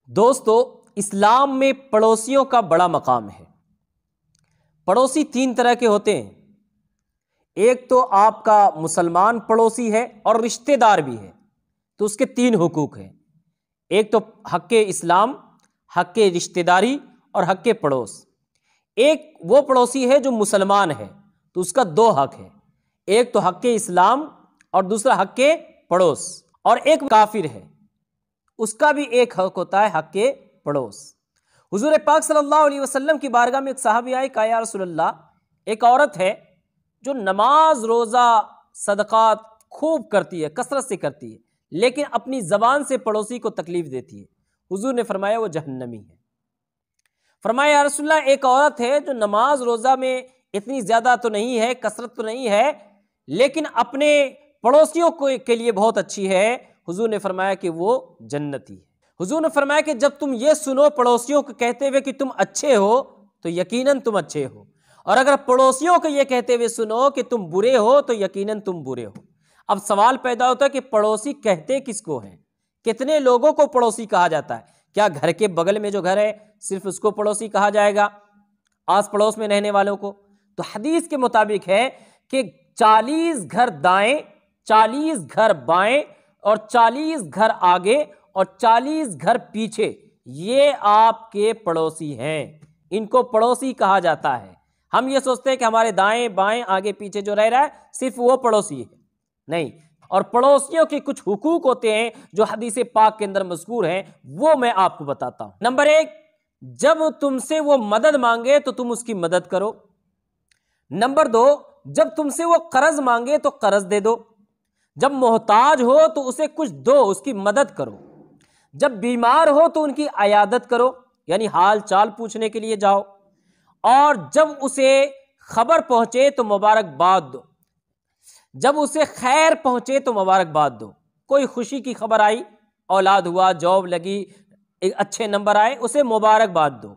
दोस्तों, इस्लाम में पड़ोसियों का बड़ा मकाम है। पड़ोसी तीन तरह के होते हैं। एक तो आपका मुसलमान पड़ोसी है और रिश्तेदार भी है, तो उसके तीन हुकूक हैं। एक तो हक़्क़े इस्लाम, हक़्क़े रिश्तेदारी और हक़्क़े पड़ोस। एक वो पड़ोसी है जो मुसलमान है, तो उसका दो हक है। एक तो हक़्क़े इस्लाम और दूसरा हक़्क़े पड़ोस। और एक काफिर है, उसका भी एक हक होता है, हक़्क़े पड़ोस। हुजूर पाक सल्लल्लाहु अलैहि वसल्लम की बारगाह में एक सहाबी आए, कहा या रसूलल्लाह, एक औरत है जो नमाज रोज़ा सदक़ात खूब करती है, कसरत से करती है, लेकिन अपनी ज़बान से पड़ोसी को तकलीफ़ देती है। हुजूर ने फरमाया वो जहन्नमी है। फरमाया या रसूलल्लाह, एक औरत है जो नमाज रोज़ा में इतनी ज़्यादा तो नहीं है, कसरत तो नहीं है, लेकिन अपने पड़ोसियों के लिए बहुत अच्छी है। हुजूर ने फरमाया कि वो जन्नती है। हुजूर ने फरमाया कि जब तुम ये सुनो पड़ोसियों को कहते हुए कि तुम अच्छे हो, तो यकीनन तुम अच्छे हो, और अगर पड़ोसियों को ये कहते हुए सुनो कि तुम बुरे हो, तो यकीनन तुम बुरे हो। अब सवाल पैदा होता है कि पड़ोसी कहते किसको हैं? कितने लोगों को पड़ोसी कहा जाता है? क्या घर के बगल में जो घर है सिर्फ उसको पड़ोसी कहा जाएगा, आस पड़ोस में रहने वालों को? तो हदीस के मुताबिक है कि 40 घर दाएं, 40 घर बाएं और 40 घर आगे और 40 घर पीछे, ये आपके पड़ोसी हैं। इनको पड़ोसी कहा जाता है। हम ये सोचते हैं कि हमारे दाएं बाएं आगे पीछे जो रह रहा है सिर्फ वो पड़ोसी है, नहीं। और पड़ोसियों के कुछ हुकूक होते हैं जो हदीस पाक के अंदर मज़कूर हैं, वो मैं आपको बताता हूं। नंबर एक, जब तुमसे वो मदद मांगे तो तुम उसकी मदद करो। नंबर दो, जब तुमसे वो कर्ज मांगे तो कर्ज दे दो। जब मोहताज हो तो उसे कुछ दो, उसकी मदद करो। जब बीमार हो तो उनकी अयादत करो, यानी हाल चाल पूछने के लिए जाओ। और जब उसे खबर पहुंचे तो मुबारकबाद दो। जब उसे खैर पहुंचे तो मुबारकबाद दो। कोई खुशी की खबर आई, औलाद हुआ, जॉब लगी, एक अच्छे नंबर आए, उसे मुबारकबाद दो।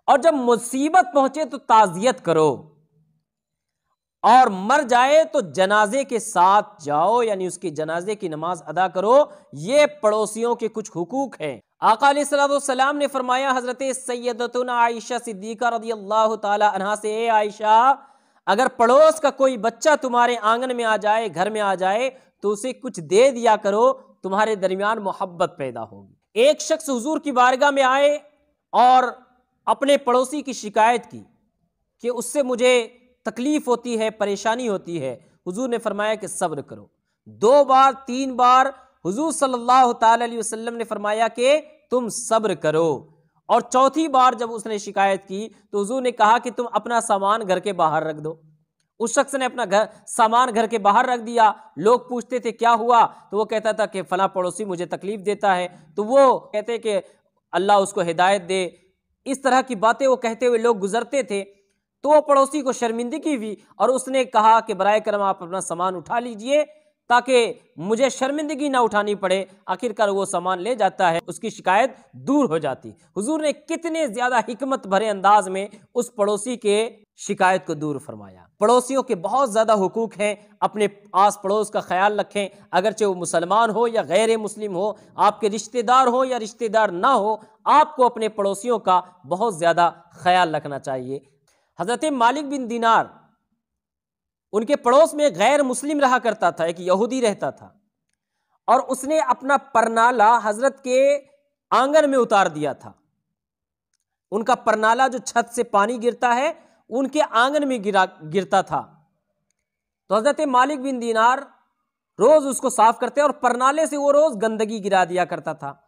और जब मुसीबत पहुंचे तो ताज़ियत करो। और मर जाए तो जनाजे के साथ जाओ, यानी उसकी जनाजे की नमाज अदा करो। ये पड़ोसियों के कुछ हुकूक हैं। आका अलैहिस्सलाम ने फरमाया हजरत सैयदतुना आयशा सिद्दीका रज़ियल्लाहु ताला अन्हा से, ए आयशा, अगर पड़ोस का कोई बच्चा तुम्हारे आंगन में आ जाए, घर में आ जाए, तो उसे कुछ दे दिया करो, तुम्हारे दरमियान मोहब्बत पैदा होगी। एक शख्स हुजूर की बारगाह में आए और अपने पड़ोसी की शिकायत की कि उससे मुझे तकलीफ होती है, परेशानी होती है। हुजूर ने फरमाया कि सब्र करो। 2 बार 3 बार हुजूर सल्लल्लाहु ताला अलैहि वसल्लम ने फरमाया कि तुम सब्र करो। और चौथी बार जब उसने शिकायत की तो हुजूर ने कहा कि तुम अपना सामान घर के बाहर रख दो। उस शख्स ने अपना सामान घर के बाहर रख दिया। लोग पूछते थे क्या हुआ, तो वो कहता था कि फला पड़ोसी मुझे तकलीफ देता है। तो वो कहते कि अल्लाह उसको हिदायत दे। इस तरह की बातें वो कहते हुए लोग गुजरते थे। तो वो पड़ोसी को शर्मिंदगी हुई और उसने कहा कि बराए करम आप अपना सामान उठा लीजिए ताकि मुझे शर्मिंदगी ना उठानी पड़े। आखिरकार वो सामान ले जाता है, उसकी शिकायत दूर हो जाती। हुजूर ने कितने ज्यादा हिकमत भरे अंदाज में उस पड़ोसी के शिकायत को दूर फरमाया। पड़ोसियों के बहुत ज्यादा हुकूक हैं। अपने आस पड़ोस का ख्याल रखें, अगरचे वो मुसलमान हो या गैर मुस्लिम हो, आपके रिश्तेदार हो या रिश्तेदार ना हो, आपको अपने पड़ोसियों का बहुत ज्यादा ख्याल रखना चाहिए। हजरत मालिक बिन दिनार, उनके पड़ोस में गैर मुस्लिम रहा करता था, एक यहूदी रहता था, और उसने अपना परनाला हजरत के आंगन में उतार दिया था। उनका परनाला जो छत से पानी गिरता है उनके आंगन में गिरता था। तो हजरत मालिक बिन दिनार रोज उसको साफ करते और परनाले से वो रोज गंदगी गिरा दिया करता था।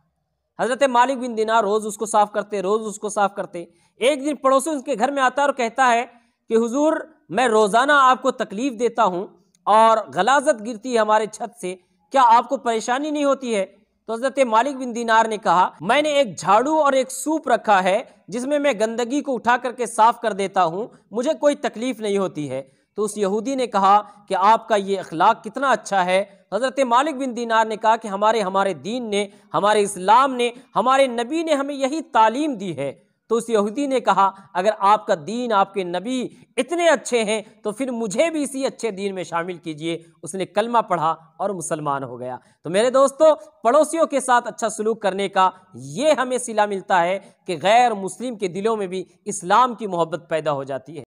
हजरत मालिक बिन दिनार रोज उसको साफ करते, रोज उसको साफ करते। एक दिन पड़ोसी उसके घर में आता है और कहता है कि हुजूर, मैं रोजाना आपको तकलीफ देता हूं और गलाजत गिरती है हमारे छत से, क्या आपको परेशानी नहीं होती है? तो हजरत मालिक बिन दिनार ने कहा, मैंने एक झाड़ू और एक सूप रखा है जिसमें मैं गंदगी को उठा करके साफ कर देता हूं, मुझे कोई तकलीफ नहीं होती है। तो उस यहूदी ने कहा कि आपका ये अखलाक कितना अच्छा है। हजरत मालिक बिन दिनार ने कहा कि हमारे दीन ने, हमारे इस्लाम ने, हमारे नबी ने हमें यही तालीम दी है। तो उस यहूदी ने कहा, अगर आपका दीन, आपके नबी इतने अच्छे हैं तो फिर मुझे भी इसी अच्छे दीन में शामिल कीजिए। उसने कलमा पढ़ा और मुसलमान हो गया। तो मेरे दोस्तों, पड़ोसियों के साथ अच्छा सलूक करने का ये हमें सिला मिलता है कि गैर मुस्लिम के दिलों में भी इस्लाम की मोहब्बत पैदा हो जाती है।